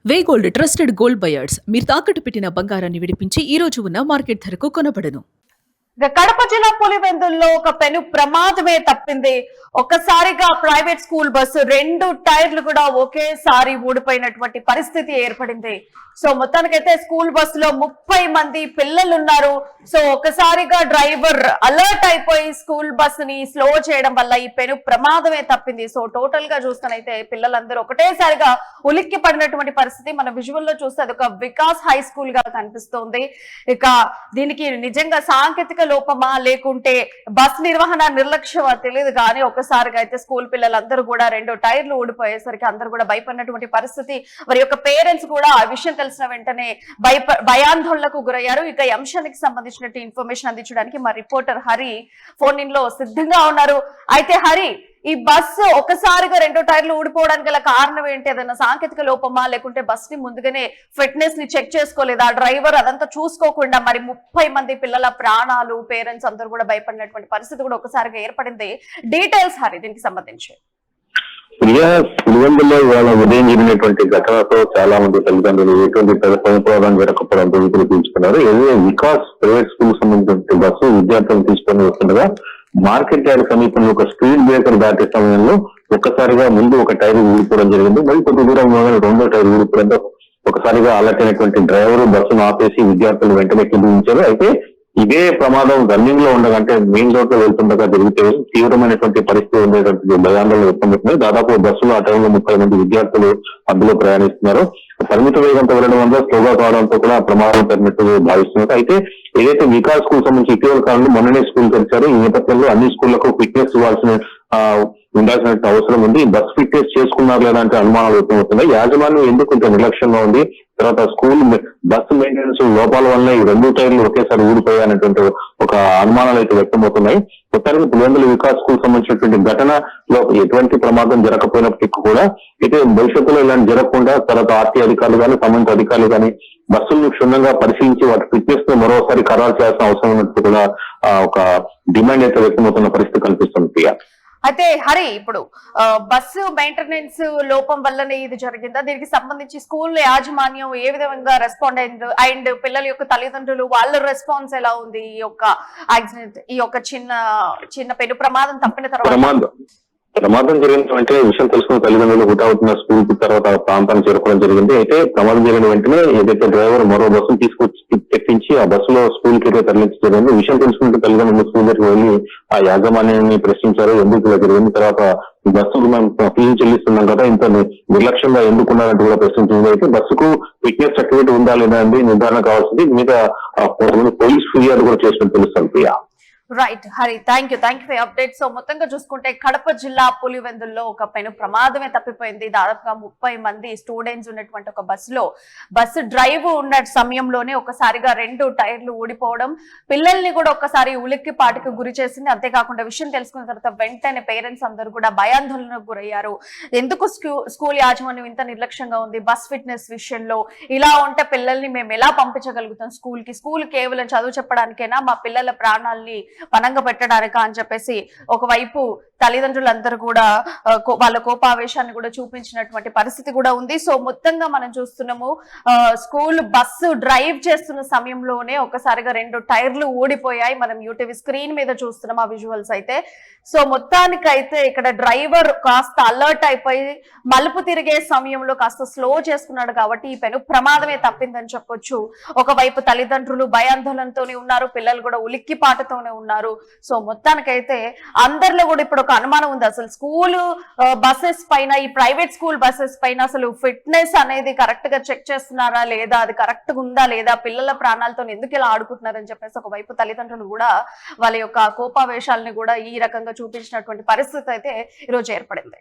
వే gold trusted gold buyers మీరు తాకట్టు పెట్టిన బంగారాన్ని విడిపించి ఈ రోజు ఉన్న మార్కెట్ ధరకు కొనబడను. కడప జిల్లా పులివెందుల్లో ఒక పెను ప్రమాదమే తప్పింది. ఒక్కసారిగా ప్రైవేట్ స్కూల్ బస్సు 2 టైర్లు కూడా ఒకేసారి ఊడిపోయినటువంటి పరిస్థితి ఏర్పడింది. సో మొత్తానికైతే స్కూల్ బస్సులో 30 మంది పిల్లలు ఉన్నారు. సో ఒక్కసారిగా డ్రైవర్ అలర్ట్ అయిపోయి స్కూల్ బస్సుని స్లో చేయడం వల్ల ఈ పెను ప్రమాదమే తప్పింది. సో టోటల్ గా చూస్తానైతే పిల్లలందరూ ఒకటేసారిగా ఉలిక్కి పడినటువంటి పరిస్థితి మన విజువల్ లో చూస్తే అది ఒక వికాస్ హై స్కూల్ గా కనిపిస్తోంది. ఇక దీనికి నిజంగా సాంకేతిక లోపమా లేకుంటే బస్ నిర్వహణ నిర్లక్ష్యమా తెలియదు కానీ ఒక్కసారిగా అయితే స్కూల్ పిల్లలందరూ కూడా 2 టైర్లు ఊడిపోయేసరికి అందరూ కూడా భయపడినటువంటి పరిస్థితి. వారి యొక్క పేరెంట్స్ కూడా ఆ విషయం తెలిసిన వెంటనే భయాందోళనకు గురయ్యారు. ఇక ఈ అంశానికి సంబంధించిన ఇన్ఫర్మేషన్ అందించడానికి మా రిపోర్టర్ హరి ఫోన్ ఇన్ లో సిద్ధంగా ఉన్నారు. అయితే హరి, ఈ బస్సు ఒకసారిగా 2 టైర్లు ఊడిపోవడానికి గల కారణం ఏంటి? ఏదైనా సాంకేతిక లోపమా లేకుంటే బస్ ని ముందుగానే ఫిట్నెస్ ని చెక్ చేసుకోలేదా డ్రైవర్? అదంతా చూసుకోకుండా మరి 30 మంది పిల్లల ప్రాణాలు, పేరెంట్స్ అందరూ కూడా భయపడినటువంటి పరిస్థితి కూడా ఒకసారిగా ఏర్పడింది. డీటెయిల్స్ హరి దీనికి సంబంధించి. పులివెందులో ఇవాళ ఉదయం జరిగినటువంటి ఘటనతో చాలా మంది తల్లిదండ్రులు ఎటువంటి ప్రమాదం జరగకపోవడంతో వీపులు పీల్చుకున్నారు. ఏదో వికాస్ ప్రైవేట్ స్కూల్ సంబంధించిన బస్సు విద్యార్థులను తీసుకొని వస్తుండగా మార్కెట్ యార్డ్ సమీపంలో ఒక స్పీడ్ బ్రేకర్ దాటే సమయంలో ఒక్కసారిగా ముందు ఒక టైర్ ఊడిపోవడం జరిగింది. మరి కొద్ది దూరంలో 2వ టైర్ ఊడిపోవడంతో ఒకసారిగా అలర్ట్ అయినటువంటి డ్రైవర్ బస్సును ఆపేసి విద్యార్థులు వెంటనే కిందించారు. అయితే ఇదే ప్రమాదం రన్నింగ్ లో ఉండగా మెయిన్ రోడ్ లో వెళ్తుండగా జరిగితే తీవ్రమైనటువంటి పరిస్థితి ఉండేటువంటి భయాందోళన వ్యక్తమవుతుంది. దాదాపు బస్సులో ఆ టైంలో 30 మంది విద్యార్థులు అందులో ప్రయాణిస్తున్నారు. పరిమిత వేగంతో వెళ్లడం వల్ల స్లోగా కావడంతో కూడా ప్రమాదం జరిగినట్టు భావిస్తున్నారు. అయితే ఏదైతే వికాస్ స్కూల్ సంబంధించి ఇటీవల కాలంలో మొన్ననే స్కూల్ తెరిచారు. ఈ నేపథ్యంలో అన్ని స్కూళ్లకు ఫిట్నెస్ ఉండాల్సిన అవసరం ఉంది. బస్ ఫిట్నెస్ చేసుకున్నారు లేదా అంటే అనుమానాలు వ్యక్తమవుతున్నాయి. యాజమాన్యం ఎందుకు ఇంత నిర్లక్ష్యంగా ఉంది, తర్వాత స్కూల్ బస్సు మెయింటెనెన్స్ లోపాల వల్ల ఈ 2 టైర్లు ఒకేసారి ఊడిపోయాయనేటువంటి ఒక అనుమానాలు అయితే వ్యక్తమవుతున్నాయి. మొత్తానికి పులివెందుల వికాస్ స్కూల్ సంబంధించినటువంటి ఘటనలో ఎటువంటి ప్రమాదం జరగకపోయినప్పటికీ కూడా అయితే భవిష్యత్తులో ఇలాంటి జరగకుండా తర్వాత ఆర్టీ అధికారులు కానీ సంబంధిత అధికారులు కానీ బస్సులను క్షుణ్ణంగా పరిశీలించి వాటి ఫిట్నెస్ ను మరోసారి ఖరారు చేయాల్సిన అవసరం ఉన్నట్టు కూడా ఒక డిమాండ్ అయితే వ్యక్తమవుతున్న పరిస్థితి కనిపిస్తుంది. అయితే హరి, ఇప్పుడు బస్సు మెయింటెనెన్స్ లోపం వల్లనే ఇది జరిగిందా? దీనికి సంబంధించి స్కూల్ యాజమాన్యం ఏ విధంగా రెస్పాండ్ అయింది అండ్ పిల్లల యొక్క తల్లిదండ్రులు వాళ్ళ రెస్పాన్స్ ఎలా ఉంది? ఈ యొక్క యాక్సిడెంట్, ఈ యొక్క చిన్న పెను ప్రమాదం తప్పిన తర్వాత ప్రమాదం జరిగినటువంటి విషయం తెలుసుకున్న తల్లిదండ్రులు హుటాహుటిన స్కూల్ కి తర్వాత ప్రాంతాన్ని చేరుకోవడం జరిగింది. అయితే ప్రమాదం జరిగిన వెంటనే ఏదైతే డ్రైవర్ మరో బస్సును తీసుకొచ్చి తెప్పించి ఆ బస్సులో స్కూల్ కి తరలించడం జరిగింది. విషయం తెలుసుకుంటే తల్లిదండ్రులు స్కూల్ దగ్గరికి వెళ్లి ఆ యాజమాన్యాన్ని ప్రశ్నించారు. ఎందుకు ఇలా జరిగింది, తర్వాత ఈ బస్సుకు మేము ఫీజు చెల్లిస్తున్నాం కదా, ఇంత నిర్లక్ష్యంగా ఎందుకున్నారంటూ కూడా ప్రశ్నించింది. అయితే బస్సుకు ఫిట్నెస్ సర్టిఫికేట్ ఉందా లేదా అనేది నిర్ధారణ కావాల్సింది. మీద పోలీస్ ఫిర్యాదు కూడా చేసినట్టు తెలుస్తుంది. Priya, right Hari, thank you for update. So మొత్తంగా చూసుకుంటే కడప జిల్లా పులివెందుల్లో ఒక పెను ప్రమాదమే తప్పిపోయింది. దాదాపుగా 30 మంది స్టూడెంట్స్ ఉన్నటువంటి ఒక బస్సు డ్రైవ్ ఉన్న సమయంలోనే ఒకసారిగా 2 టైర్లు ఊడిపోవడం పిల్లల్ని కూడా ఒక్కసారి ఉలిక్కిపాటికి గురి చేసింది. అంతేకాకుండా విషయం తెలుసుకున్న తర్వాత వెంటనే పేరెంట్స్ అందరూ కూడా భయాందోళనకు గురయ్యారు. ఎందుకు స్కూల్ యాజమాన్యం ఇంత నిర్లక్ష్యంగా ఉంది బస్ ఫిట్నెస్ విషయంలో? ఇలా ఉంటే పిల్లల్ని మేము ఎలా పంపించగలుగుతాం స్కూల్ కేవలం చదువు చెప్పడానికైనా, మా పిల్లల ప్రాణాలని పనంగా పెట్టడానికా అని చెప్పేసి ఒకవైపు తల్లిదండ్రులందరూ కూడా వాళ్ళ కోపావేశాన్ని కూడా చూపించినటువంటి పరిస్థితి కూడా ఉంది. సో మొత్తంగా మనం చూస్తున్నాము స్కూల్ బస్సు డ్రైవ్ చేస్తున్న సమయంలోనే ఒకసారిగా 2 టైర్లు ఊడిపోయాయి. మనం యూటీవీ స్క్రీన్ మీద చూస్తున్నాం ఆ విజువల్స్ అయితే. సో మొత్తానికైతే ఇక్కడ డ్రైవర్ కాస్త అలర్ట్ అయిపోయి మలుపు తిరిగే సమయంలో కాస్త స్లో చేసుకున్నాడు కాబట్టి ఈ పెను ప్రమాదమే తప్పిందని చెప్పొచ్చు. ఒకవైపు తల్లిదండ్రులు భయాందోళనతోనే ఉన్నారు, పిల్లలు కూడా ఉలిక్కిపాటుతోనే ఉన్నారు. సో మొత్తానికైతే అందరిలో కూడా ఇప్పుడు ఒక అనుమానం ఉంది, అసలు స్కూల్ బస్సెస్ పైన, ఈ ప్రైవేట్ స్కూల్ బస్సెస్ పైన అసలు ఫిట్నెస్ అనేది కరెక్ట్ గా చెక్ చేస్తున్నారా లేదా, అది కరెక్ట్ గా ఉందా లేదా, పిల్లల ప్రాణాలతో ఎందుకు ఇలా ఆడుకుంటున్నారని చెప్పేసి ఒకవైపు తల్లిదండ్రులు కూడా వాళ్ళ యొక్క కోపావేశాలని కూడా ఈ రకంగా చూపించినటువంటి పరిస్థితి అయితే ఈరోజు ఏర్పడింది.